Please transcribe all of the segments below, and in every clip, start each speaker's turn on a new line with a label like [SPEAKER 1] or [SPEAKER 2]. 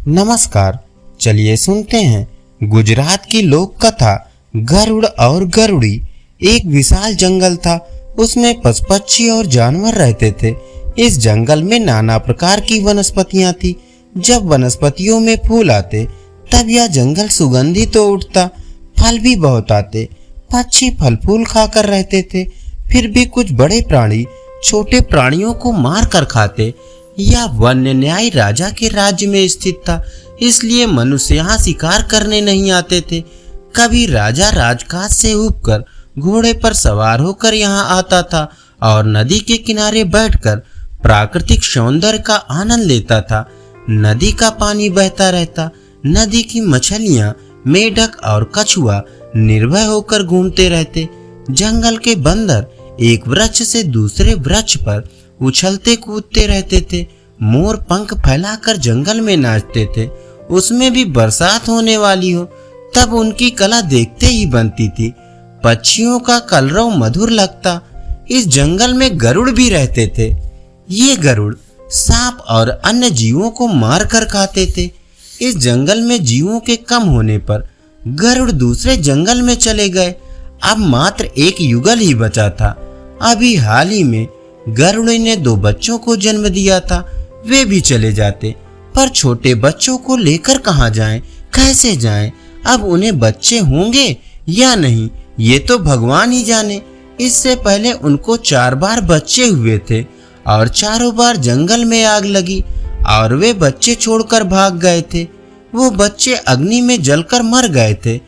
[SPEAKER 1] नमस्कार, चलिए सुनते हैं गुजरात की लोक कथा गरुड़ और गरुड़ी। एक विशाल जंगल था, उसमें पशु पक्षी और जानवर रहते थे। इस जंगल में नाना प्रकार की वनस्पतियां थी। जब वनस्पतियों में फूल आते तब यह जंगल सुगंधित तो उठता, फल भी बहुत आते। पक्षी फल फूल खाकर रहते थे। फिर भी कुछ बड़े प्राणी छोटे प्राणियों को मार कर खाते। यह वन्य न्याय राजा के राज्य में स्थित था, इसलिए मनुष्य यहाँ शिकार करने नहीं आते थे। कभी राजा राजकाज से उबकर घोड़े पर सवार होकर यहाँ आता था और नदी के किनारे बैठकर प्राकृतिक सौंदर्य का आनंद लेता था। नदी का पानी बहता रहता, नदी की मछलियाँ, मेढक और कछुआ निर्भय होकर घूमते रहते। जंगल के बंदर एक वृक्ष से दूसरे वृक्ष पर उछलते कूदते रहते थे। मोर पंख फैलाकर जंगल में नाचते थे। उसमें भी बरसात होने वाली हो तब उनकी कला देखते ही बनती थी। पक्षियों का कलरव मधुर लगता। इस जंगल में गरुड़ भी रहते थे। ये गरुड़ सांप और अन्य जीवों को मार कर खाते थे। इस जंगल में जीवों के कम होने पर गरुड़ दूसरे जंगल में चले गए। अब मात्र एक युगल ही बचा था। अभी हाल ही में गरुड़ ने 2 बच्चों को जन्म दिया था। वे भी चले जाते, पर छोटे बच्चों को लेकर कहाँ जाएं, कैसे जाएं? अब उन्हें बच्चे होंगे या नहीं, ये तो भगवान ही जाने। इससे पहले उनको 4 बार बच्चे हुए थे और चारों बार जंगल में आग लगी और वे बच्चे छोड़कर भाग गए थे। वो बच्चे अग्नि में जलकर मर गए थे।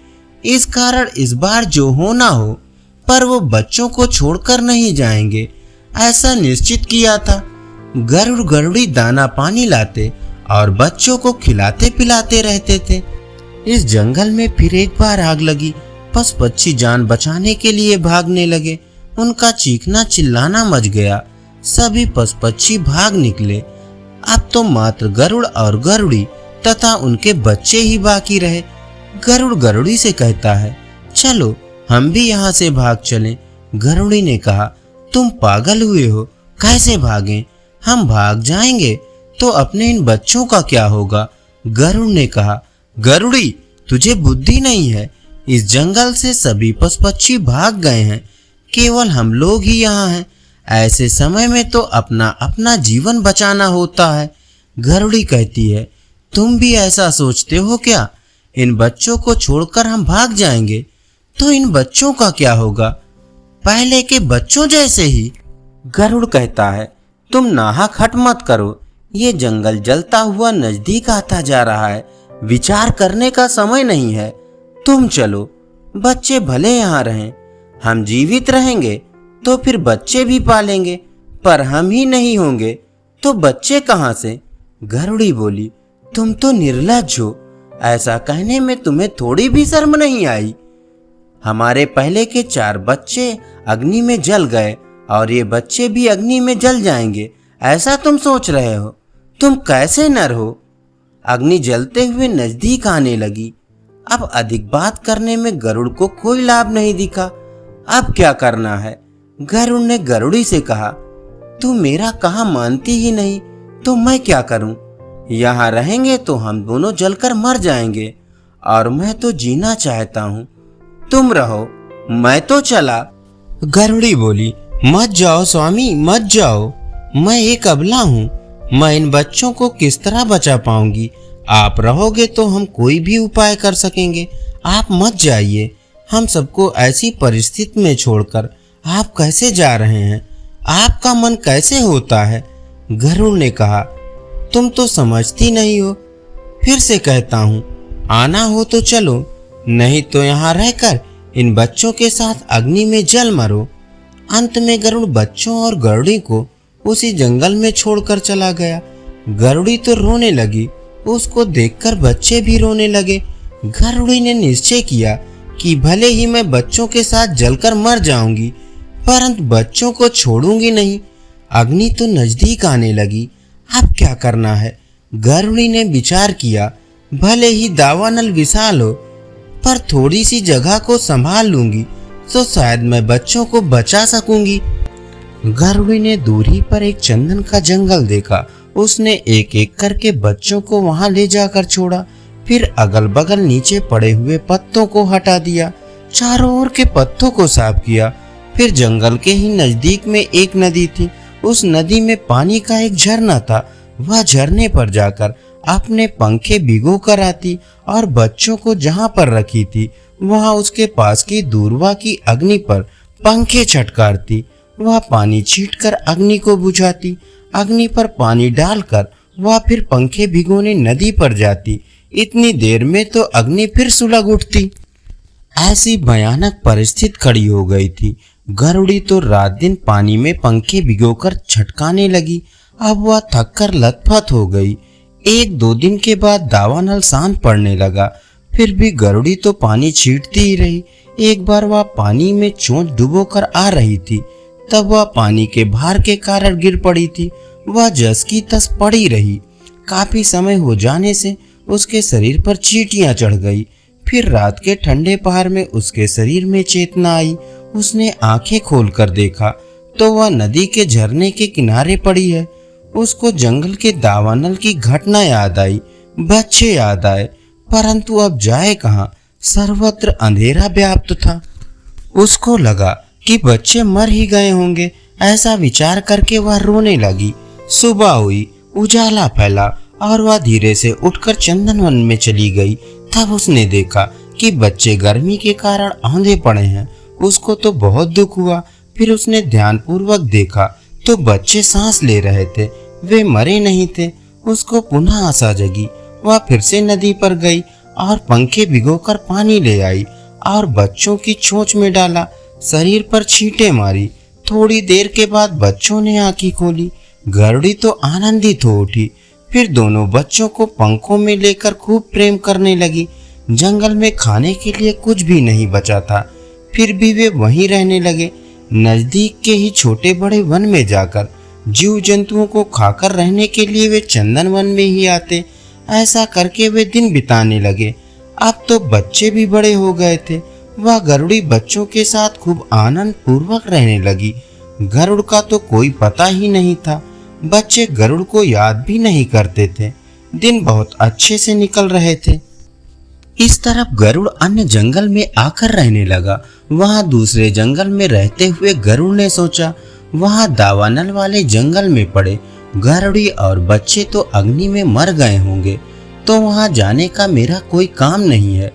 [SPEAKER 1] इस कारण इस बार जो होना हो, पर वो बच्चों को छोड़कर नहीं जाएंगे, ऐसा निश्चित किया था। गरुड़ गरुड़ी दाना पानी लाते और बच्चों को खिलाते पिलाते रहते थे। इस जंगल में फिर एक बार आग लगी। पशु पक्षी जान बचाने के लिए भागने लगे। उनका चीखना चिल्लाना मच गया। सभी पशु पक्षी भाग निकले। अब तो मात्र गरुड़ और गरुड़ी तथा उनके बच्चे ही बाकी रहे। गरुड़ गरुड़ी से कहता है, चलो हम भी यहाँ से भाग चलें। गरुड़ी ने कहा, तुम पागल हुए हो, कैसे भागें? हम भाग जाएंगे तो अपने इन बच्चों का क्या होगा? गरुड़ ने कहा, गरुड़ी तुझे बुद्धि नहीं है। इस जंगल से सभी पशु पक्षी भाग गए हैं, केवल हम लोग ही यहाँ हैं। ऐसे समय में तो अपना अपना जीवन बचाना होता है। गरुड़ी कहती है, तुम भी ऐसा सोचते हो क्या? इन बच्चों को छोड़कर हम भाग जाएंगे तो इन बच्चों का क्या होगा? पहले के बच्चों जैसे ही। गरुड़ कहता है, तुम नाहक हट मत करो। ये जंगल जलता हुआ नजदीक आता जा रहा है। विचार करने का समय नहीं है। तुम चलो, बच्चे भले यहाँ रहें। हम जीवित रहेंगे तो फिर बच्चे भी पालेंगे, पर हम ही नहीं होंगे तो बच्चे कहाँ से? गरुड़ी बोली, तुम तो निर्लज्ज हो। ऐसा कहने में तुम्हें थोड़ी भी शर्म नहीं आई? हमारे पहले के 4 बच्चे अग्नि में जल गए और ये बच्चे भी अग्नि में जल जाएंगे, ऐसा तुम सोच रहे हो? तुम कैसे नर हो? अग्नि जलते हुए नजदीक आने लगी। अब अधिक बात करने में गरुड़ को कोई लाभ नहीं दिखा। अब क्या करना है? गरुड़ ने गरुड़ी से कहा, तू मेरा कहा मानती ही नहीं तो मैं क्या करूं? यहाँ रहेंगे तो हम दोनों जलकर मर जाएंगे और मैं तो जीना चाहता हूँ। तुम रहो, मैं तो चला। गरुड़ी बोली, मत जाओ स्वामी, मत जाओ। मैं एक अबला हूँ, मैं इन बच्चों को किस तरह बचा पाऊंगी? आप रहोगे तो हम कोई भी उपाय कर सकेंगे। आप मत जाइए। हम सबको ऐसी परिस्थिति में छोड़कर आप कैसे जा रहे हैं? आपका मन कैसे होता है? गरुड़ ने कहा, तुम तो समझती नहीं हो। फिर से कहता हूँ, आना हो तो चलो, नहीं तो यहाँ रहकर इन बच्चों के साथ अग्नि में जल मरो। अंत में गरुड़ बच्चों और गरुड़ी को उसी जंगल में छोड़कर चला गया। गरुड़ी तो रोने लगी, उसको देखकर बच्चे भी रोने लगे। गरुड़ी ने निश्चय किया कि भले ही मैं बच्चों के साथ जलकर मर जाऊंगी, परंतु बच्चों को छोड़ूंगी नहीं। अग्नि तो नजदीक आने लगी, अब क्या करना है? गरुड़ी ने विचार किया, भले ही दावानल विशाल हो, पर थोड़ी सी जगह को संभाल लूंगी तो शायद मैं बच्चों को बचा सकूंगी। गरुड़ी ने दूरी पर एक चंदन का जंगल देखा। उसने एक एक करके बच्चों को वहां ले जाकर छोड़ा। फिर अगल बगल नीचे पड़े हुए पत्तों को हटा दिया, चारों ओर के पत्तों को साफ किया। फिर जंगल के ही नजदीक में एक नदी थी। उस नदी में पानी का एक झरना था। वह झरने पर जाकर अपने पंखे भिगो कर आती और बच्चों को जहां पर रखी थी वहां उसके पास की दूरवा की अग्नि पर पंखे छटकारती। वह पानी छींटकर अग्नि को बुझाती। अग्नि पर पानी डालकर वह फिर पंखे भिगोने नदी पर जाती। इतनी देर में तो अग्नि फिर सुलग उठती। ऐसी भयानक परिस्थिति खड़ी हो गई थी। गरुड़ी तो रात दिन पानी में पंखे भिगोकर छटकाने लगी। अब वह थककर लथपथ हो गई। एक दो दिन के बाद दावानल शांत पड़ने लगा। फिर भी गरुड़ी तो पानी छींटती ही रही। एक बार वह पानी में चोंच डुबोकर आ रही थी, तब वह पानी के भार के कारण गिर पड़ी थी। वह जस की तस पड़ी रही। काफी समय हो जाने से उसके शरीर पर चींटियां चढ़ गई। फिर रात के ठंडे पहाड़ में उसके शरीर में चेतना आई। उसने आंखें खोलकर देखा तो वह नदी के झरने के किनारे पड़ी है। उसको जंगल के दावानल की घटना याद आई, बच्चे याद आए, परंतु अब जाए कहाँ? सर्वत्र अंधेरा व्याप्त था। उसको लगा कि बच्चे मर ही गए होंगे। ऐसा विचार करके वह रोने लगी। सुबह हुई, उजाला फैला और वह धीरे से उठकर चंदनवन में चली गई। तब उसने देखा कि बच्चे गर्मी के कारण औंधे पड़े हैं। उसको तो बहुत दुख हुआ। फिर उसने ध्यानपूर्वक देखा तो बच्चे सांस ले रहे थे, वे मरे नहीं थे। उसको पुनः आशा जगी। वह फिर से नदी पर गई और पंखे भिगोकर पानी ले आई और बच्चों की चोंच में डाला, शरीर पर छींटे मारी। थोड़ी देर के बाद बच्चों ने आंखें खोली। गरुड़ी तो आनंदित हो उठी। फिर दोनों बच्चों को पंखों में लेकर खूब प्रेम करने लगी। जंगल में खाने के लिए कुछ भी नहीं बचा था, फिर भी वे वहीं रहने लगे। नजदीक के ही छोटे बड़े वन में जाकर जीव जंतुओं को खाकर रहने के लिए वे चंदन वन में ही आते। ऐसा करके वे दिन बिताने लगे। अब तो बच्चे भी बड़े हो गए थे। वह गरुड़ी बच्चों के साथ खूब आनंद पूर्वक रहने लगी। गरुड़ का तो कोई पता ही नहीं था। बच्चे गरुड़ को याद भी नहीं करते थे। दिन बहुत अच्छे से निकल रहे थे। इस तरफ गरुड़ अन्य जंगल में आकर रहने लगा। वहां दूसरे जंगल में रहते हुए गरुड़ ने सोचा, वहां दावानल वाले जंगल में पड़े गरुड़ी और बच्चे तो अग्नि में मर गए होंगे, तो वहां जाने का मेरा कोई काम नहीं है।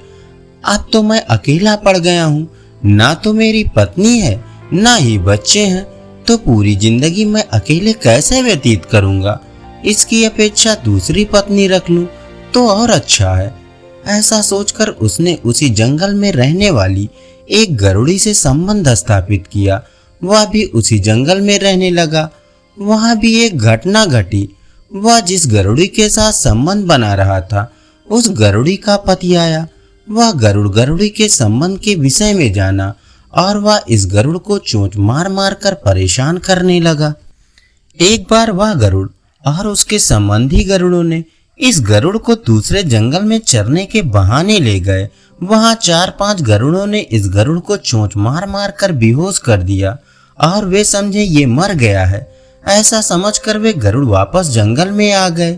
[SPEAKER 1] अब तो मैं अकेला पड़ गया हूँ। ना तो मेरी पत्नी है, ना ही बच्चे हैं, तो पूरी जिंदगी मैं अकेले कैसे व्यतीत करूँगा। इसकी अपेक्षा दूसरी पत्नी रख लूँ तो और अच्छा है। ऐसा सोचकर उसने उसी जंगल में रहने वाली एक गरुड़ी से संबंध स्थापित किया। वह भी उसी जंगल में रहने लगा। वहां भी एक घटना घटी। वह जिस गरुड़ी के साथ संबंध बना रहा था, उस गरुड़ी का पति आया। वह गरुड़ गरुड़ी के संबंध के विषय में जाना और वह इस गरुड़ को चोंच मार मार कर परेशान करने लगा। एक बार वह गरुड़ और उसके संबंधी गरुड़ों ने इस गरुड़ को दूसरे जंगल में चरने के बहाने ले गए। वहां 4-5 गरुड़ों ने इस गरुड़ को चोंच मार मार कर बेहोश कर दिया और वे समझे ये मर गया है। ऐसा समझकर वे गरुड़ वापस जंगल में आ गए।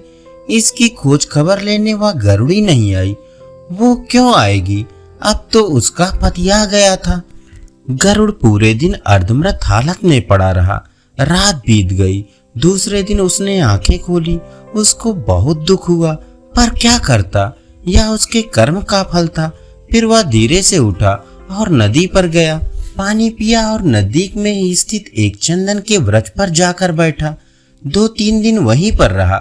[SPEAKER 1] इसकी खोज खबर लेने वह गरुड़ी नहीं आई। वो क्यों आएगी? अब तो उसका पति आ गया था। गरुड़ पूरे दिन अर्धमृत हालत में पड़ा रहा। रात बीत गई। दूसरे दिन उसने आंखें खोली। उसको बहुत दुख हुआ, पर क्या करता, यह उसके कर्म का फल था। फिर वह धीरे से उठा और नदी पर गया, पानी पिया और नजदीक में ही स्थित एक चंदन के वृक्ष पर जाकर बैठा। 2-3 दिन वहीं पर रहा।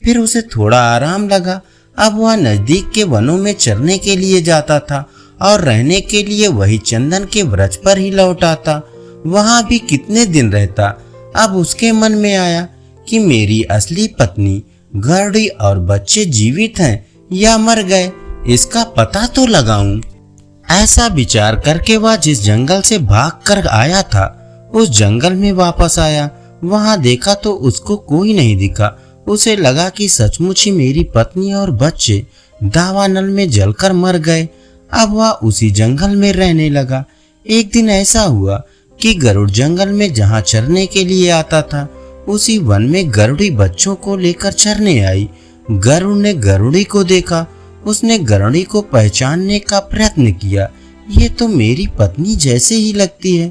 [SPEAKER 1] फिर उसे थोड़ा आराम लगा। अब वह नजदीक के वनों में चरने के लिए जाता था और रहने के लिए वही चंदन के वृक्ष पर ही लौट आता। वहां भी कितने दिन रहता। अब उसके मन में आया कि मेरी असली पत्नी, गरुड़ी और बच्चे जीवित हैं या मर गए, इसका पता तो लगाऊं। ऐसा विचार करके वह जिस जंगल से भाग कर आया था, उस जंगल में वापस आया। वहां देखा तो उसको कोई नहीं दिखा। उसे लगा कि सचमुच ही मेरी पत्नी और बच्चे दावानल में जलकर मर गए। अब वह उसी जंगल में रहने लगा। एक दिन ऐसा हुआ कि गरुड़ जंगल में जहाँ चरने के लिए आता था, उसी वन में गरुड़ी बच्चों को लेकर चरने आई। गरुड़ ने गरुड़ी को देखा। उसने गरुड़ी को पहचानने का प्रयत्न किया। ये तो मेरी पत्नी जैसे ही लगती है,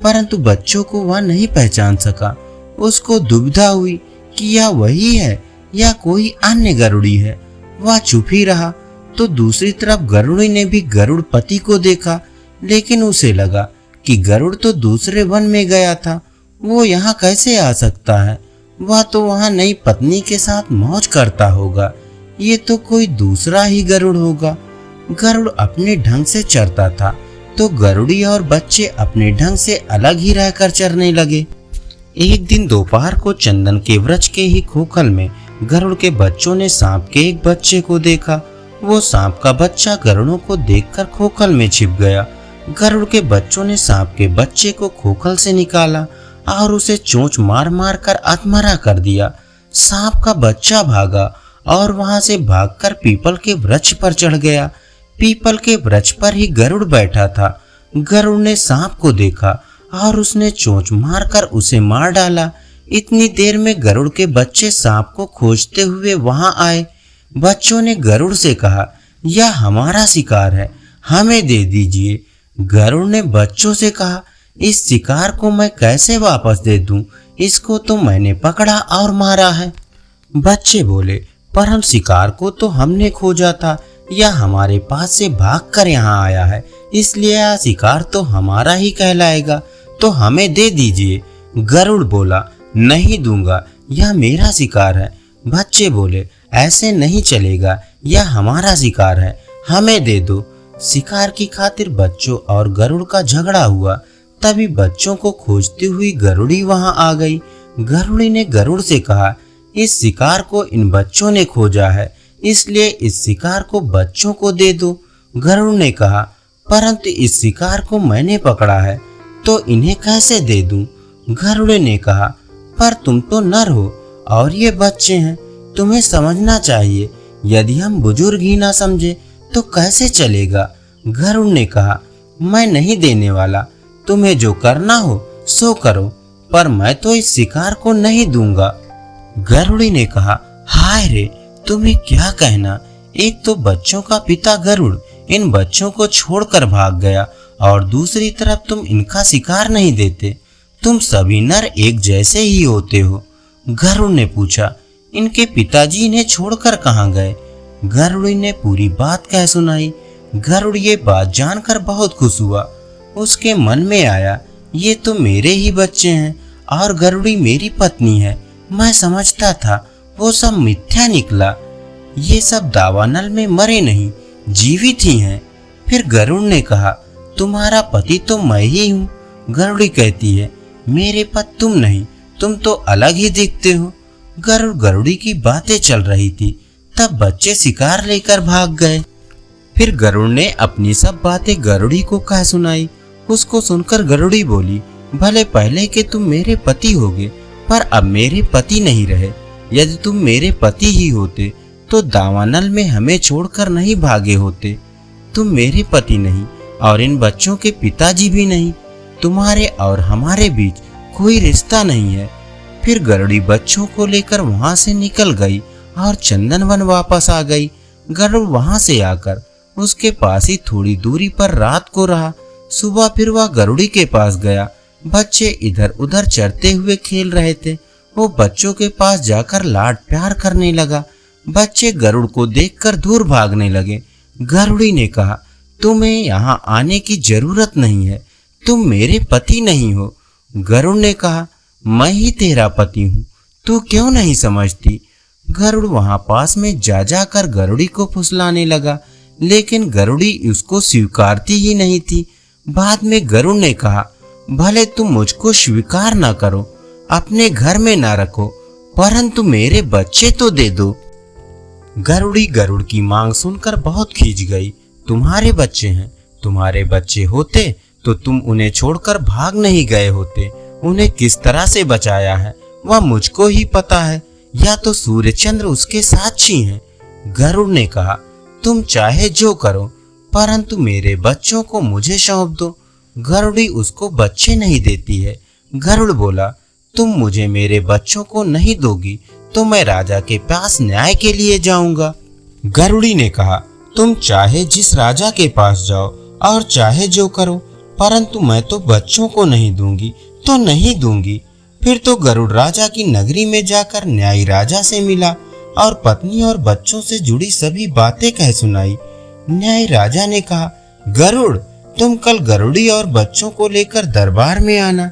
[SPEAKER 1] परंतु बच्चों को वह नहीं पहचान सका। उसको दुविधा हुई कि यह वही है या कोई अन्य गरुड़ी है। वह चुप ही रहा। तो दूसरी तरफ गरुड़ी ने भी गरुड़ पति को देखा, लेकिन उसे लगा कि गरुड़ तो दूसरे वन में गया था, वो यहाँ कैसे आ सकता है? वह तो वहाँ नई पत्नी के साथ मौज करता होगा। ये तो कोई दूसरा ही गरुड़ होगा। गरुड़ अपने ढंग से चरता था, तो गरुड़ी और बच्चे अपने ढंग से अलग ही रहकर चरने लगे। एक दिन दोपहर को चंदन के वृक्ष के ही खोखल में गरुड़ के बच्चों ने सांप के एक बच्चे को देखा। वो सांप का बच्चा गरुड़ों को देखकर खोखल में छिप गया। गरुड़ के बच्चों ने सांप के बच्चे को खोखल से निकाला और उसे चोंच मार मार कर अधमरा कर दिया। सांप का बच्चा भागा और वहां से भागकर पीपल के वृक्ष पर चढ़ गया। पीपल के वृक्ष पर ही गरुड़ बैठा था। गरुड़ ने सांप को देखा और उसने चोंच मारकर उसे मार डाला। इतनी देर में गरुड़ के बच्चे सांप को खोजते हुए वहां आए। बच्चों ने गरुड़ से कहा, यह हमारा शिकार है, हमें दे दीजिए। गरुड़ ने बच्चों से कहा, इस शिकार को मैं कैसे वापस दे दूं? इसको तो मैंने पकड़ा और मारा है। बच्चे बोले, पर हम शिकार को तो हमने खोजा था, यह हमारे पास से भागकर यहाँ आया है, इसलिए यह शिकार तो हमारा ही कहलाएगा, तो हमें दे दीजिए। गरुड़ बोला, नहीं दूंगा, यह मेरा शिकार है। बच्चे बोले, ऐसे नहीं चलेगा, यह हमारा शिकार है, हमें दे दो। शिकार की खातिर बच्चों और गरुड़ का झगड़ा हुआ। तभी बच्चों को खोजती हुई गरुड़ी वहां आ गई। गरुड़ी ने गरुड़ से कहा, इस शिकार को इन बच्चों ने खोजा है, इसलिए इस शिकार को बच्चों को दे दो। गरुड़ ने कहा, परंतु इस शिकार को मैंने पकड़ा है, तो इन्हें कैसे दे दूं? गरुड़ ने कहा, पर तुम तो नर हो और ये बच्चे हैं, तुम्हें समझना चाहिए। यदि हम बुजुर्ग ही ना समझे तो कैसे चलेगा? गरुड़ ने कहा, मैं नहीं देने वाला, तुम्हें जो करना हो सो करो, पर मैं तो इस शिकार को नहीं दूंगा। गरुड़ी ने कहा, हाय रे, तुम्हें क्या कहना? एक तो बच्चों का पिता गरुड़ इन बच्चों को छोड़कर भाग गया और दूसरी तरफ तुम इनका शिकार नहीं देते। तुम सभी नर एक जैसे ही होते हो। गरुड़ ने पूछा, इनके पिताजी इन्हें छोड़कर कहाँ गए? गरुड़ी ने पूरी बात कह सुनाई। गरुड़ ये बात जानकर बहुत खुश हुआ। उसके मन में आया, ये तो मेरे ही बच्चे हैं और गरुड़ी मेरी पत्नी है। मैं समझता था वो सब मिथ्या निकला। ये सब दावानल में मरे नहीं, जीवित ही हैं। फिर गरुड़ ने कहा, तुम्हारा पति तो मैं ही हूँ। गरुड़ी कहती है, मेरे पति तुम नहीं, तुम तो अलग ही दिखते हो। गरुड़ गरुड़ी की बातें चल रही थी, तब बच्चे शिकार लेकर भाग गए। फिर गरुड़ ने अपनी सब बातें गरुड़ी को कह सुनाई। उसको सुनकर गरुड़ी बोली, भले पहले के तुम मेरे पति होगे, पर अब मेरे पति नहीं रहे। यदि तुम मेरे पति ही होते तो दावानल में हमें छोड़कर नहीं भागे होते। तुम मेरे पति नहीं और इन बच्चों के पिताजी भी नहीं। तुम्हारे और हमारे बीच कोई रिश्ता नहीं है। फिर गरुड़ी बच्चों को लेकर वहां से निकल गई और चंदनवन वापस आ गई। गरुड़ वहां से आकर उसके पास ही थोड़ी दूरी पर रात को रहा। सुबह फिर वह गरुड़ी के पास गया। बच्चे इधर उधर चरते हुए खेल रहे थे। वो बच्चों के पास जाकर लाड प्यार करने लगा। बच्चे गरुड़ को देखकर दूर भागने लगे। गरुड़ी ने कहा, तुम्हें यहाँ आने की जरूरत नहीं है, तुम मेरे पति नहीं हो। गरुड़ ने कहा, मैं ही तेरा पति हूँ, तू क्यों नहीं समझती? गरुड़ वहां पास में जा जाकर गरुड़ी को फुसलाने लगा, लेकिन गरुड़ी उसको स्वीकारती ही नहीं थी। बाद में गरुड़ ने कहा, भले तुम मुझको स्वीकार ना करो, अपने घर में ना रखो, परंतु मेरे बच्चे तो दे दो। गरुड़ी गरुड़ की मांग सुनकर बहुत खींच गई। तुम्हारे बच्चे हैं, तुम्हारे बच्चे होते तो तुम उन्हें छोड़कर भाग नहीं गए होते। उन्हें किस तरह से बचाया है वह मुझको ही पता है, या तो सूर्यचंद्र उसके साक्षी हैं। गरुड़ ने कहा, तुम चाहे जो करो, परंतु मेरे बच्चों को मुझे सौंप दो। गरुड़ी उसको बच्चे नहीं देती है। गरुड़ बोला, तुम मुझे मेरे बच्चों को नहीं दोगी तो मैं राजा के पास न्याय के लिए जाऊंगा। गरुड़ी ने कहा, तुम चाहे जिस राजा के पास जाओ और चाहे जो करो, परंतु मैं तो बच्चों को नहीं दूंगी तो नहीं दूंगी। फिर तो गरुड़ राजा की नगरी में जाकर न्यायी राजा से मिला और पत्नी और बच्चों से जुड़ी सभी बातें कह सुनाई। न्यायी राजा ने कहा, गरुड़, तुम कल गरुड़ी और बच्चों को लेकर दरबार में आना।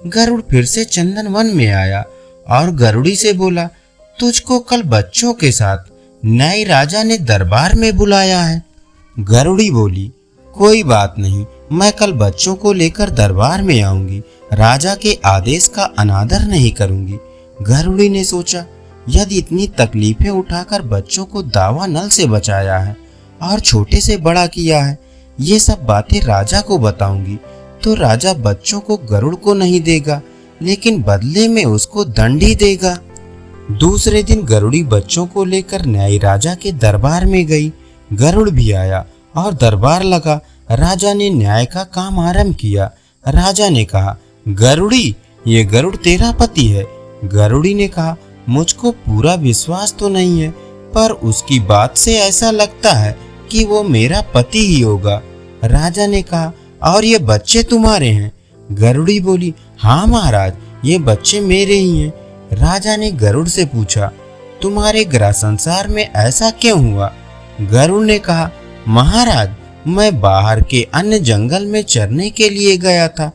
[SPEAKER 1] गरुड़ फिर से चंदन वन में आया और गरुड़ी से बोला, तुझको कल बच्चों के साथ न्यायी राजा ने दरबार में बुलाया है। गरुड़ी बोली, कोई बात नहीं, मैं कल बच्चों को लेकर दरबार में आऊंगी, राजा के आदेश का अनादर नहीं करूंगी। गरुड़ी ने सोचा, यदि इतनी तकलीफें उठाकर बच्चों को दावा नल से बचाया है और छोटे से बड़ा किया है, ये सब बातें राजा को बताऊंगी तो राजा बच्चों को गरुड़ को नहीं देगा, लेकिन बदले में उसको दंड ही देगा। दूसरे दिन गरुड़ी बच्चों को लेकर न्यायी राजा के दरबार में गई। गरुड़ भी आया और दरबार लगा। राजा ने न्याय का काम आरंभ किया। राजा ने कहा, गरुड़ी, ये गरुड़ तेरा पति है। गरुड़ी ने कहा, मुझको पूरा विश्वास तो नहीं है, पर उसकी बात से ऐसा लगता है कि वो मेरा पति ही होगा। राजा ने कहा, और ये बच्चे तुम्हारे हैं? गरुड़ी बोली, हाँ महाराज, ये बच्चे मेरे ही हैं। राजा ने गरुड़ से पूछा, तुम्हारे ग्रह संसार में ऐसा क्यों हुआ? गरुड़ ने कहा, महाराज, मैं बाहर के अन्य जंगल में चरने के लिए गया था,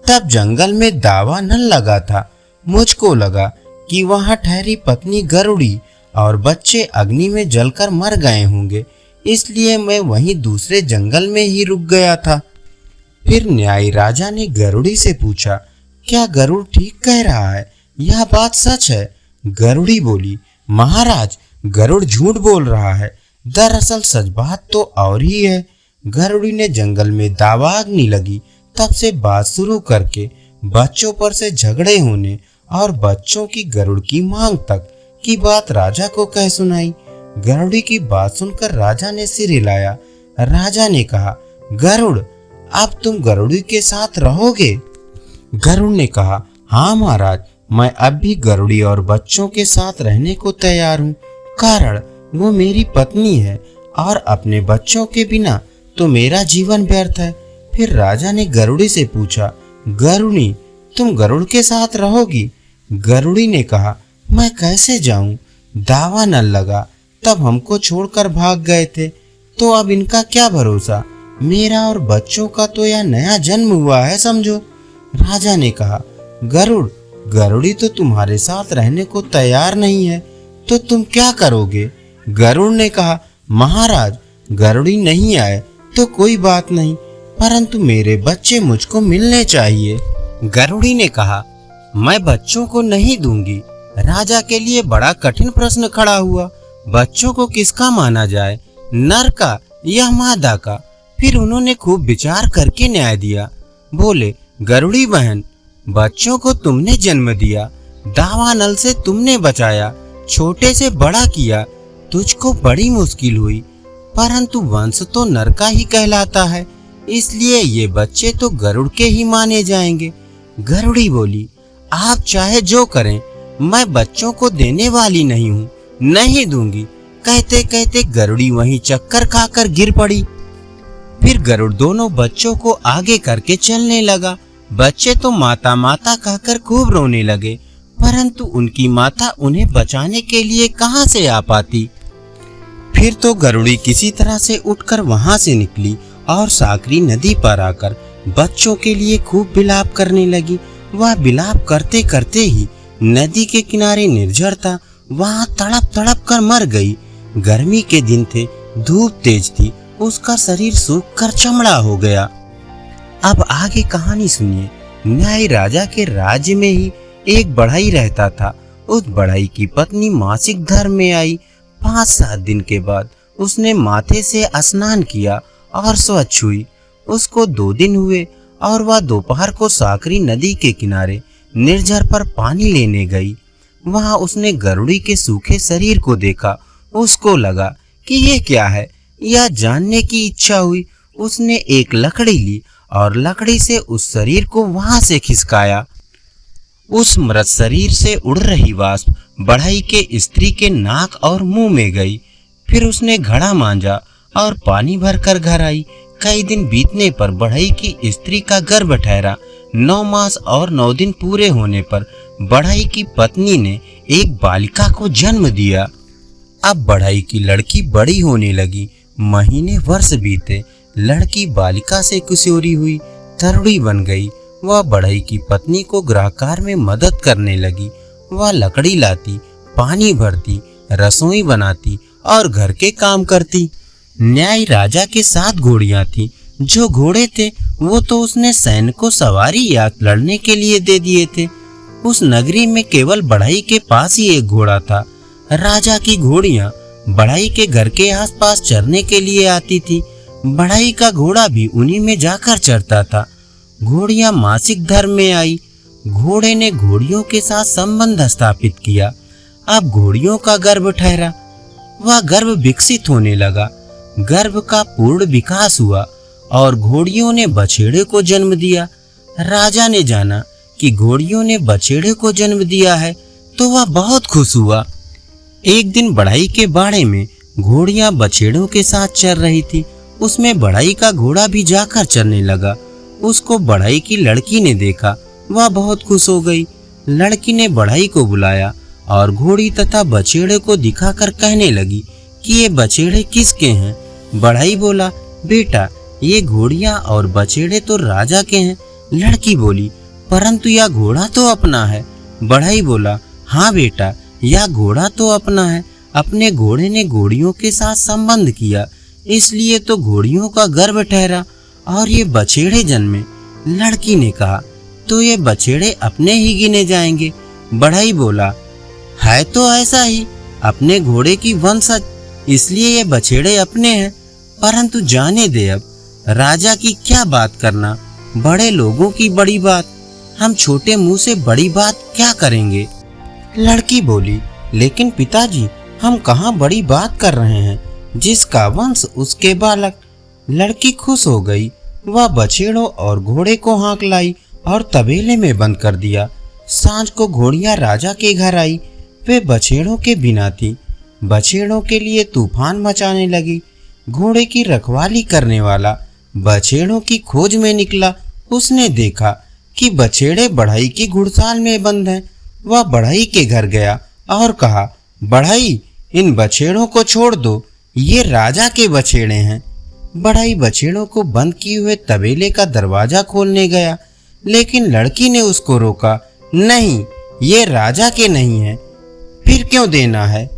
[SPEAKER 1] तब जंगल में दावा नल लगा था। मुझको लगा कि वहां ठहरी पत्नी गरुड़ी और बच्चे अग्नि में जलकर मर गए होंगे, इसलिए मैं वहीं दूसरे जंगल में ही रुक गया था। फिर न्यायी राजा ने गरुड़ी से पूछा, क्या गरुड़ ठीक कह रहा है? यह बात सच है? गरुड़ी बोली, महाराज, गरुड़ झूठ बोल रहा है। दरअसल सच बात तो और ही है। गरुड़ी ने जंगल में दावा अग्नि लगी तब से बात शुरू करके बच्चों पर से झगड़े होने और बच्चों की गरुड़ की मांग तक की बात राजा को कह सुनाई। गरुड़ी की बात सुनकर राजा ने सिर हिलाया। राजा ने कहा, गरुड़, अब तुम गरुड़ी के साथ रहोगे? गरुड़ ने कहा, हाँ महाराज, मैं अब भी गरुड़ी और बच्चों के साथ रहने को तैयार हूँ, कारण वो मेरी पत्नी है और अपने बच्चों के बिना तो मेरा जीवन व्यर्थ है। फिर राजा ने गरुड़ी से पूछा, गरुड़ी, तुम गरुड़ के साथ रहोगी? गरुड़ी ने कहा, मैं कैसे जाऊं? दावा न लगा तब हमको छोड़कर भाग गए थे, तो अब इनका क्या भरोसा? मेरा और बच्चों का तो यह नया जन्म हुआ है समझो। राजा ने कहा, गरुड़, गरुड़ी तो तुम्हारे साथ रहने को तैयार नहीं है, तो तुम क्या करोगे? गरुड़ ने कहा, महाराज, गरुड़ी नहीं आए तो कोई बात नहीं, परंतु मेरे बच्चे मुझको मिलने चाहिए। गरुड़ी ने कहा, मैं बच्चों को नहीं दूंगी। राजा के लिए बड़ा कठिन प्रश्न खड़ा हुआ, बच्चों को किसका माना जाए, नर का या मादा का? फिर उन्होंने खूब विचार करके न्याय दिया। बोले, गरुड़ी बहन, बच्चों को तुमने जन्म दिया, दावा नल से तुमने बचाया, छोटे से बड़ा किया, तुझको बड़ी मुश्किल हुई, परंतु वंश तो नर का ही कहलाता है, इसलिए ये बच्चे तो गरुड़ के ही माने जाएंगे। गरुड़ी बोली, आप चाहे जो करें, मैं बच्चों को देने वाली नहीं हूँ, नहीं दूंगी। कहते कहते गरुड़ी वहीं चक्कर खाकर गिर पड़ी। फिर गरुड़ दोनों बच्चों को आगे करके चलने लगा। बच्चे तो माता माता कहकर खूब रोने लगे, परंतु उनकी माता उन्हें बचाने के लिए कहां से आ पाती। फिर तो गरुड़ी किसी तरह से उठकर वहां से निकली और साकरी नदी पर आकर बच्चों के लिए खूब विलाप करने लगी। वह विलाप करते करते ही नदी के किनारे निर्झर था, वहां तड़प तड़प कर मर गई। गर्मी के दिन थे, धूप तेज थी, उसका शरीर सूख कर चमड़ा हो गया। अब आगे कहानी सुनिए। न्यायी राजा के राज्य में ही एक बढ़ई रहता था। उस बढ़ई की पत्नी मासिक धर्म में आई। 5-7 दिन के बाद उसने माथे से स्नान किया और स्वच्छ हुई। उसको 2 दिन हुए और वह दोपहर को साकरी नदी के किनारे निर्झर पर पानी लेने गई। वहां उसने गरुड़ी के सूखे शरीर को देखा। उसको लगा कि ये क्या है, यह जानने की इच्छा हुई। उसने एक लकड़ी ली और लकड़ी से उस शरीर को वहां से खिसकाया। उस मृत शरीर से उड़ रही वाष्प बढ़ई के स्त्री के नाक और मुंह में गई। फिर उसने घड़ा मांजा और पानी भरकर घर आई। कई दिन बीतने पर बढ़ई की स्त्री का गर्भ ठहरा। 9 मास और 9 दिन पूरे होने पर बढ़ई की पत्नी ने एक बालिका को जन्म दिया। अब बढ़ई की लड़की बड़ी होने लगी। महीने वर्ष बीते, लड़की बालिका से किशोरी हुई, तरुणी बन गई। वह बढ़ई की पत्नी को गृहकार्य में मदद करने लगी। वह लकड़ी लाती, पानी भरती, रसोई बनाती और घर के काम करती। न्याय राजा के 7 घोड़ियां थी। जो घोड़े थे वो तो उसने सैन्य को सवारी या लड़ने के लिए दे दिए थे। उस नगरी में केवल बढ़ई के पास ही एक घोड़ा था। राजा की घोड़ियां बढ़ई के घर के आसपास चरने के लिए आती थी। बढ़ई का घोड़ा भी उन्हीं में जाकर चरता था। घोड़ियां मासिक धर्म में आई। घोड़े ने घोड़ियों के साथ संबंध स्थापित किया। अब घोड़ियों का गर्भ ठहरा। वह गर्भ विकसित होने लगा। गर्भ का पूर्ण विकास हुआ और घोड़ियों ने बछेड़े को जन्म दिया। राजा ने जाना कि घोड़ियों ने बछेड़े को जन्म दिया है तो वह बहुत खुश हुआ। एक दिन बढ़ई के बाड़े में घोड़ियां बछेड़ों के साथ चर रही थी। उसमें बढ़ई का घोड़ा भी जाकर चरने लगा। उसको बढ़ई की लड़की ने देखा। वह बहुत खुश हो गई। लड़की ने बढ़ई को बुलाया और घोड़ी तथा बछेड़े को दिखाकर कहने लगी कि ये बछेड़े किसके हैं। बढ़ई बोला, बेटा ये घोड़ियां और बछेड़े तो राजा के हैं। लड़की बोली, परंतु यह घोड़ा तो अपना है। बढ़ई बोला, हाँ बेटा यह घोड़ा तो अपना है। अपने घोड़े ने घोड़ियों के साथ संबंध किया, इसलिए तो घोड़ियों का गर्भ ठहरा और ये बछेड़े जन्मे। लड़की ने कहा, तो ये बछेड़े अपने ही गिने जाएंगे। बढ़ई बोला, है तो ऐसा ही, अपने घोड़े की वंशज, इसलिए ये बछेड़े अपने हैं। परंतु जाने दे, अब राजा की क्या बात करना, बड़े लोगों की बड़ी बात, हम छोटे मुंह से बड़ी बात क्या करेंगे। लड़की बोली, लेकिन पिताजी हम कहाँ बड़ी बात कर रहे हैं, जिसका वंश उसके बालक। लड़की खुश हो गई। वह बछेड़ों और घोड़े को हाँक लाई और तबेले में बंद कर दिया। सांझ को घोड़ियां राजा के घर आई। वे बछेड़ों के बिना थी। बछेड़ों के लिए तूफान मचाने लगी। घोड़े की रखवाली करने वाला बछेड़ों की खोज में निकला। उसने देखा कि बछेड़े बढ़ई की घुड़साल में बंद हैं। वह बढ़ई के घर गया और कहा, बढ़ई इन बछेड़ों को छोड़ दो, ये राजा के बछेड़े हैं। बढ़ई बछेड़ों को बंद किए हुए तबेले का दरवाजा खोलने गया, लेकिन लड़की ने उसको रोका, नहीं ये राजा के नहीं है, फिर क्यों देना है।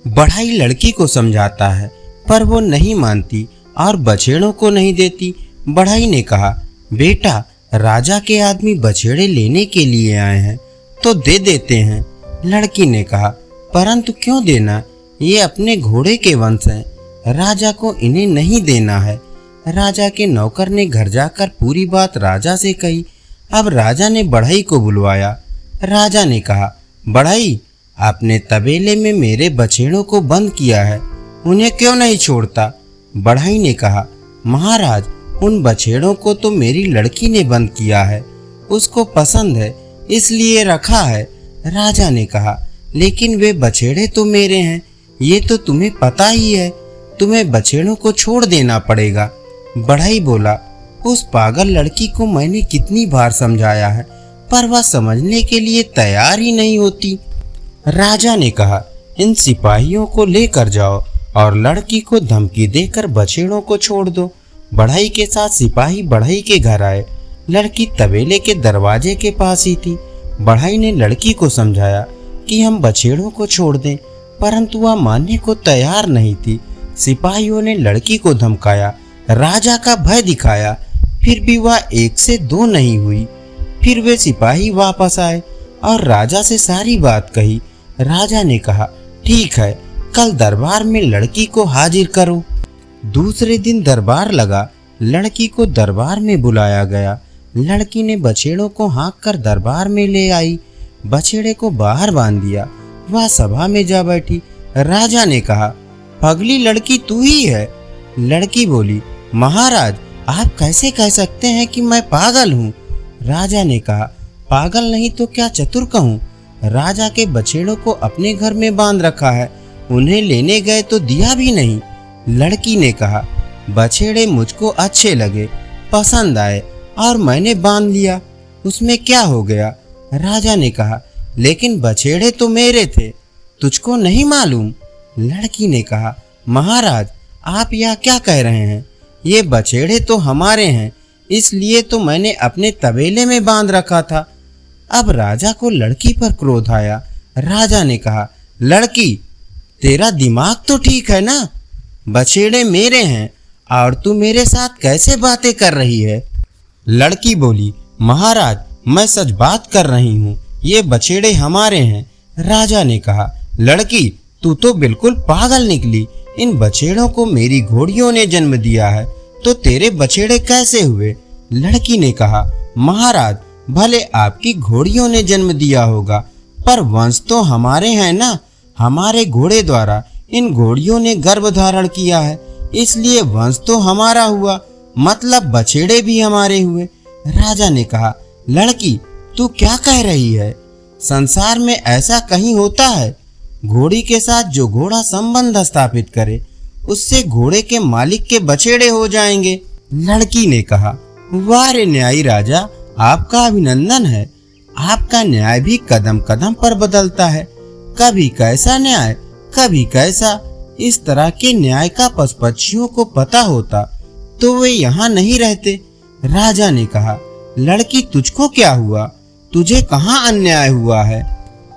[SPEAKER 1] बढ़ई लड़की को समझाता है पर वो नहीं मानती और बछेड़ों को नहीं देती। बढ़ई ने कहा, बेटा राजा के आदमी बछेड़े लेने के लिए आए हैं तो दे देते हैं। लड़की ने कहा, परंतु क्यों देना, ये अपने घोड़े के वंश हैं, राजा को इन्हें नहीं देना है। राजा के नौकर ने घर जाकर पूरी बात राजा से कही। अब राजा ने बढ़ई को बुलवाया। राजा ने कहा, बढ़ई आपने तबेले में मेरे बछेड़ों को बंद किया है, उन्हें क्यों नहीं छोड़ता। बढ़ई ने कहा, महाराज उन बछेड़ों को तो मेरी लड़की ने बंद किया है, उसको पसंद है इसलिए रखा है। राजा ने कहा, लेकिन वे बछेड़े तो मेरे हैं, ये तो तुम्हें पता ही है, तुम्हें बछेड़ों को छोड़ देना पड़ेगा। बढ़ई बोला, उस पागल लड़की को मैंने कितनी बार समझाया है पर वह समझने के लिए तैयार ही नहीं होती। राजा ने कहा, इन सिपाहियों को लेकर जाओ और लड़की को धमकी देकर बछेड़ों को छोड़ दो। बढ़ई के साथ सिपाही बढ़ई के घर आए। लड़की तबेले के दरवाजे के पास ही थी। बढ़ई ने लड़की को समझाया कि हम बछेड़ों को छोड़ दें, परंतु वह मानने को तैयार नहीं थी। सिपाहियों ने लड़की को धमकाया, राजा का भय दिखाया, फिर भी वह 1 से 2 नहीं हुई। फिर वे सिपाही वापस आए और राजा से सारी बात कही। राजा ने कहा, ठीक है, कल दरबार में लड़की को हाजिर करो। दूसरे दिन दरबार लगा। लड़की को दरबार में बुलाया गया। लड़की ने बछेड़ों को हाँक कर दरबार में ले आई। बछेड़े को बाहर बांध दिया। वह सभा में जा बैठी। राजा ने कहा, पगली लड़की तू ही है। लड़की बोली, महाराज आप कैसे कह सकते हैं कि मैं पागल हूँ। राजा ने कहा, पागल नहीं तो क्या चतुर कहूँ। राजा के बछेड़ों को अपने घर में बांध रखा है, उन्हें लेने गए तो दिया भी नहीं। लड़की ने कहा, बछेड़े मुझको अच्छे लगे, पसंद आए और मैंने बांध लिया, उसमें क्या हो गया। राजा ने कहा, लेकिन बछेड़े तो मेरे थे, तुझको नहीं मालूम। लड़की ने कहा, महाराज आप यह क्या कह रहे हैं, ये बछेड़े तो हमारे हैं, इसलिए तो मैंने अपने तबेले में बांध रखा था। अब राजा को लड़की पर क्रोध आया। राजा ने कहा, लड़की तेरा दिमाग तो ठीक है ना, बछेड़े मेरे हैं और तू मेरे साथ कैसे बातें कर रही है। लड़की बोली, महाराज मैं सच बात कर रही हूँ, ये बछेड़े हमारे हैं। राजा ने कहा, लड़की तू तो बिल्कुल पागल निकली, इन बछेड़ों को मेरी घोड़ियों ने जन्म दिया है, तो तेरे बछेड़े कैसे हुए। लड़की ने कहा, महाराज भले आपकी घोड़ियों ने जन्म दिया होगा, पर वंश तो हमारे हैं ना, हमारे घोड़े द्वारा इन घोड़ियों ने गर्भ धारण किया है, इसलिए वंश तो हमारा हुआ, मतलब बछेड़े भी हमारे हुए। राजा ने कहा, लड़की तू क्या कह रही है, संसार में ऐसा कहीं होता है, घोड़ी के साथ जो घोड़ा संबंध स्थापित करे उससे घोड़े के मालिक के बछेड़े हो जाएंगे। लड़की ने कहा, वाह रे न्यायी राजा, आपका अभिनंदन है, आपका न्याय भी कदम कदम पर बदलता है, कभी कैसा न्याय कभी कैसा। इस तरह के न्याय का पशुपक्षियों को पता होता तो वे यहाँ नहीं रहते। राजा ने कहा, लड़की तुझको क्या हुआ, तुझे कहाँ अन्याय हुआ है।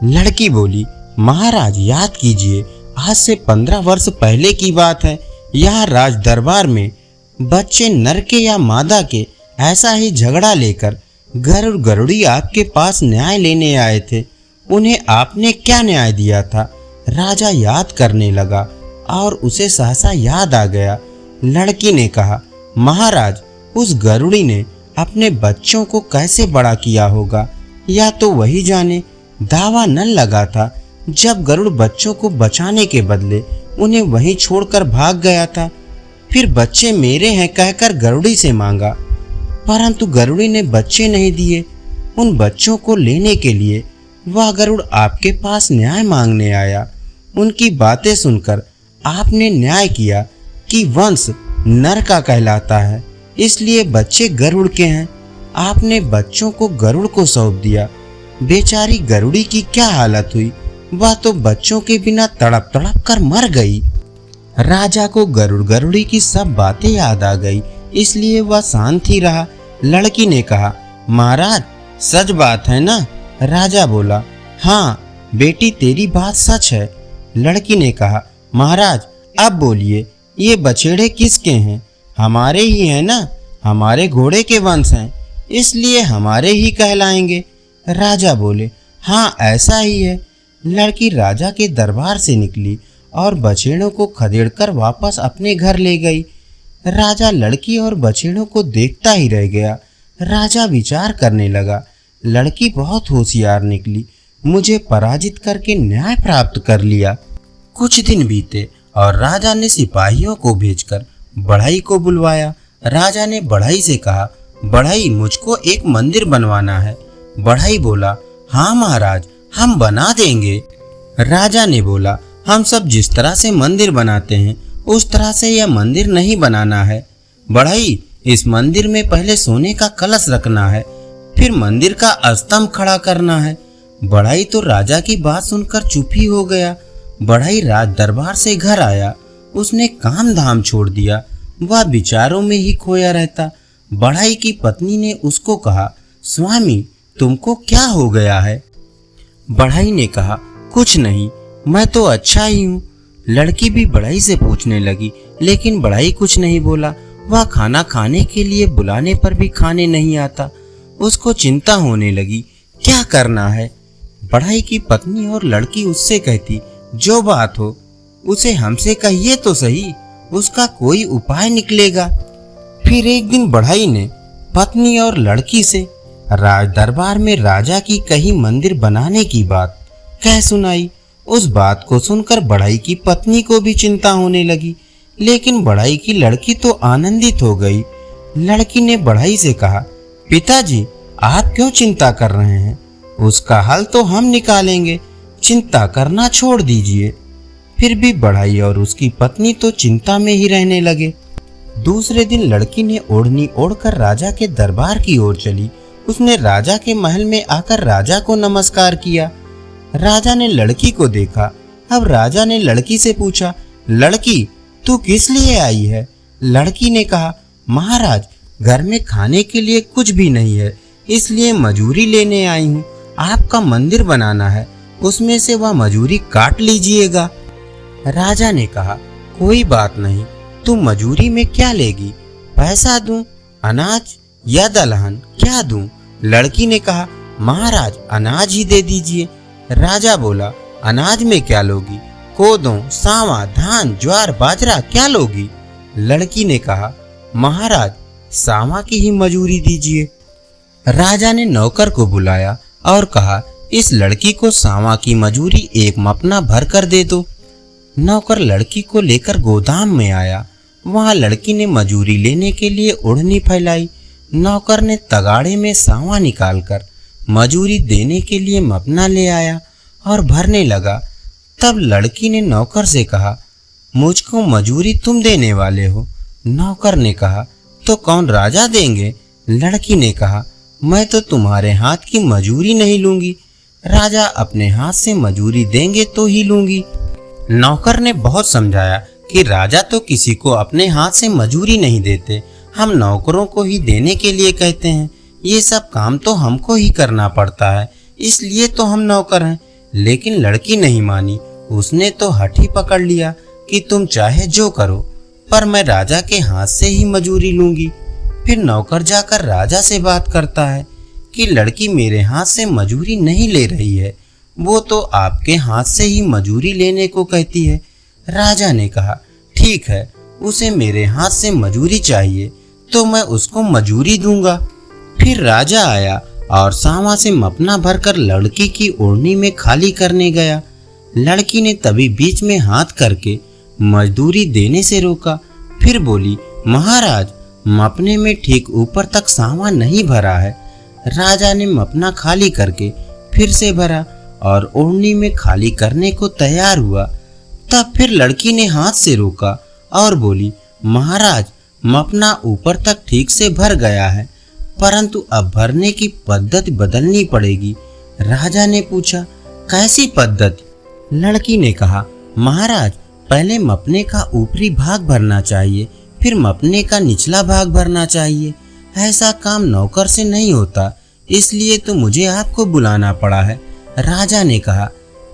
[SPEAKER 1] लड़की बोली, महाराज याद कीजिए, आज से 15 वर्ष पहले की बात है, यहाँ राज दरबार में बच्चे नर के या मादा के ऐसा ही झगड़ा लेकर गरुड़ गरुड़ी आपके पास न्याय लेने आए थे, उन्हें आपने क्या न्याय दिया था। राजा याद करने लगा और उसे सहसा याद आ गया। लड़की ने कहा, महाराज उस गरुड़ी ने अपने बच्चों को कैसे बड़ा किया होगा, या तो वही जाने। दावा न लगा था जब गरुड़ बच्चों को बचाने के बदले उन्हें वहीं छोड़कर भाग गया था, फिर बच्चे मेरे हैं कहकर गरुड़ी से मांगा, परंतु गरुड़ी ने बच्चे नहीं दिए। उन बच्चों को लेने के लिए वह गरुड़ आपके पास न्याय मांगने आया। उनकी बातें सुनकर आपने न्याय किया कि वंश नर का कहलाता है, इसलिए बच्चे गरुड़ के हैं। आपने बच्चों को गरुड़ को सौंप दिया। बेचारी गरुड़ी की क्या हालत हुई, वह तो बच्चों के बिना तड़प तड़प कर मर गई। राजा को गरुड़ गरुड़ी की सब बातें याद आ गई, इसलिए वह शांत ही रहा। लड़की ने कहा, महाराज सच बात है ना। राजा बोला, हाँ बेटी तेरी बात सच है। लड़की ने कहा, महाराज अब बोलिए, ये बछेड़े किसके हैं, हमारे ही हैं ना, हमारे घोड़े के वंश हैं, इसलिए हमारे ही कहलाएंगे। राजा बोले, हाँ ऐसा ही है। लड़की राजा के दरबार से निकली और बछेड़ों को खदेड़कर वापस अपने घर ले गई। राजा लड़की और बछेड़ों को देखता ही रह गया। राजा विचार करने लगा, लड़की बहुत होशियार निकली, मुझे पराजित करके न्याय प्राप्त कर लिया। कुछ दिन बीते और राजा ने सिपाहियों को भेजकर बढ़ई को बुलवाया। राजा ने बढ़ई से कहा, बढ़ई मुझको एक मंदिर बनवाना है। बढ़ई बोला, हाँ महाराज हम बना देंगे। राजा ने बोला, हम सब जिस तरह से मंदिर बनाते हैं उस तरह से यह मंदिर नहीं बनाना है। बढ़ई इस मंदिर में पहले सोने का कलश रखना है, फिर मंदिर का स्तंभ खड़ा करना है। बढ़ई तो राजा की बात सुनकर चुप ही हो गया। बढ़ई राज दरबार से घर आया, उसने काम धाम छोड़ दिया, वह विचारों में ही खोया रहता। बढ़ई की पत्नी ने उसको कहा, स्वामी तुमको क्या हो गया है। बढ़ई ने कहा, कुछ नहीं, मैं तो अच्छा ही हूँ। लड़की भी बढ़ई से पूछने लगी, लेकिन बढ़ई कुछ नहीं बोला। वह खाना खाने के लिए बुलाने पर भी खाने नहीं आता। उसको चिंता होने लगी, क्या करना है। बढ़ई की पत्नी और लड़की उससे कहती, जो बात हो उसे हमसे कहिए तो सही, उसका कोई उपाय निकलेगा। फिर एक दिन बढ़ई ने पत्नी और लड़की से राज दरबार में राजा की कहीं मंदिर बनाने की बात कह सुनाई। उस बात को सुनकर बढ़ई की पत्नी को भी चिंता होने लगी, लेकिन बढ़ई की लड़की तो आनंदित हो गई। लड़की ने बढ़ई से कहा, पिताजी आप क्यों चिंता कर रहे हैं? उसका हल तो हम निकालेंगे, चिंता करना छोड़ दीजिए। फिर भी बढ़ई और उसकी पत्नी तो चिंता में ही रहने लगे। दूसरे दिन लड़की ने ओढ़नी ओढ़कर राजा के दरबार की ओर चली। उसने राजा के महल में आकर राजा को नमस्कार किया। राजा ने लड़की को देखा। अब राजा ने लड़की से पूछा, लड़की तू किस लिए आई है? लड़की ने कहा, महाराज घर में खाने के लिए कुछ भी नहीं है, इसलिए मजूरी लेने आई हूँ। आपका मंदिर बनाना है, उसमें से वह मजूरी काट लीजिएगा। राजा ने कहा, कोई बात नहीं, तुम मजूरी में क्या लेगी? पैसा दूं, अनाज या दलहन, क्या दूं? लड़की ने कहा, महाराज अनाज ही दे दीजिए। राजा बोला, अनाज में क्या लोगी? कोदों, सांवा, धान, ज्वार, बाजरा क्या लोगी? लड़की ने कहा, महाराज सांवा की ही मजूरी दीजिए। राजा ने नौकर को बुलाया और कहा, इस लड़की को सांवा की मजूरी एक मपना भर कर दे दो। नौकर लड़की को लेकर गोदाम में आया। वहां लड़की ने मजूरी लेने के लिए ओढ़नी फैलाई। नौकर ने तगाड़े में सांवा निकालकर मजूरी देने के लिए मपना ले आया और भरने लगा। तब लड़की ने नौकर से कहा, मुझको मजूरी तुम देने वाले हो? नौकर ने कहा, तो कौन राजा देंगे? लड़की ने कहा, मैं तो तुम्हारे हाथ की मजूरी नहीं लूंगी, राजा अपने हाथ से मजूरी देंगे तो ही लूंगी। नौकर ने बहुत समझाया कि राजा तो किसी को अपने हाथ से मजूरी नहीं देते, हम नौकरों को ही देने के लिए कहते हैं। ये सब काम तो हमको ही करना पड़ता है, इसलिए तो हम नौकर हैं। लेकिन लड़की नहीं मानी। उसने तो हठ ही पकड़ लिया कि तुम चाहे जो करो, पर मैं राजा के हाथ से ही मजूरी लूंगी। फिर नौकर जाकर राजा से बात करता है कि लड़की मेरे हाथ से मजूरी नहीं ले रही है, वो तो आपके हाथ से ही मजूरी लेने को कहती है। राजा ने कहा, ठीक है, उसे मेरे हाथ से मजूरी चाहिए तो मैं उसको मजूरी दूंगा। फिर राजा आया और सांवा से मपना भरकर लड़की की ओढ़नी में खाली करने गया। लड़की ने तभी बीच में हाथ करके मजदूरी देने से रोका। फिर बोली, महाराज मपने में ठीक ऊपर तक सांवा नहीं भरा है। राजा ने मपना खाली करके फिर से भरा और ओढ़नी में खाली करने को तैयार हुआ। तब फिर लड़की ने हाथ से रोका और बोली, महाराज मपना ऊपर तक ठीक से भर गया है, परंतु अब भरने की पद्धति बदलनी पड़ेगी। राजा ने पूछा, कैसी पद्धति? लड़की ने कहा, महाराज पहले मपने का ऊपरी भाग भरना चाहिए, फिर मपने का निचला भाग भरना चाहिए। ऐसा काम नौकर से नहीं होता, इसलिए तो मुझे आपको बुलाना पड़ा है। राजा ने कहा,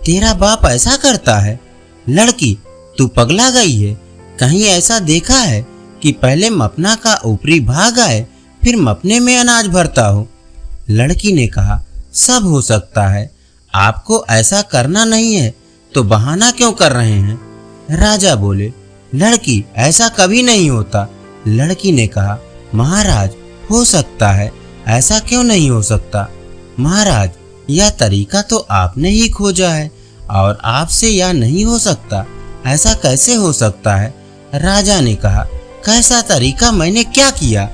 [SPEAKER 1] तेरा बाप ऐसा करता है? लड़की, तू पगला गई है? कहीं ऐसा देखा है कि पहले मपना का ऊपरी भाग आए फिर मपने में अनाज भरता हो? लड़की ने कहा, सब हो सकता है, आपको ऐसा करना नहीं है तो बहाना क्यों कर रहे हैं? राजा बोले, लड़की ऐसा कभी नहीं होता। लड़की ने कहा, महाराज हो सकता है, ऐसा क्यों नहीं हो सकता? महाराज यह तरीका तो आपने ही खोजा है और आपसे यह नहीं हो सकता, ऐसा कैसे हो सकता है? राजा ने कहा, कैसा तरीका, मैंने क्या किया?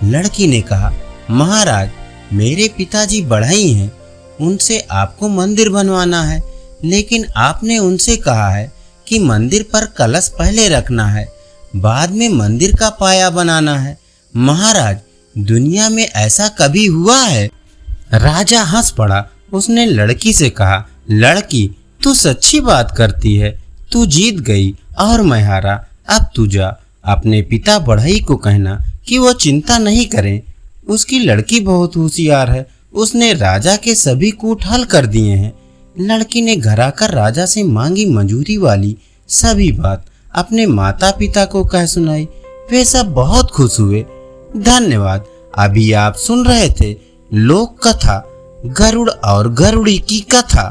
[SPEAKER 1] लड़की ने कहा, महाराज मेरे पिताजी बढ़ई हैं, उनसे आपको मंदिर बनवाना है, लेकिन आपने उनसे कहा है कि मंदिर पर कलश पहले रखना है, बाद में मंदिर का पाया बनाना है। महाराज दुनिया में ऐसा कभी हुआ है? राजा हंस पड़ा। उसने लड़की से कहा, लड़की तू सच्ची बात करती है, तू जीत गई और मैं हारा। अब तू जा, अपने पिता बढ़ई को कहना कि वो चिंता नहीं करें। उसकी लड़की बहुत होशियार है, उसने राजा के सभी कूट हल कर दिए हैं। लड़की ने घर आकर राजा से मांगी मजूरी वाली सभी बात अपने माता पिता को कह सुनाई। वे सब बहुत खुश हुए। धन्यवाद। अभी आप सुन रहे थे लोक कथा गरुड़ और गरुड़ी की कथा।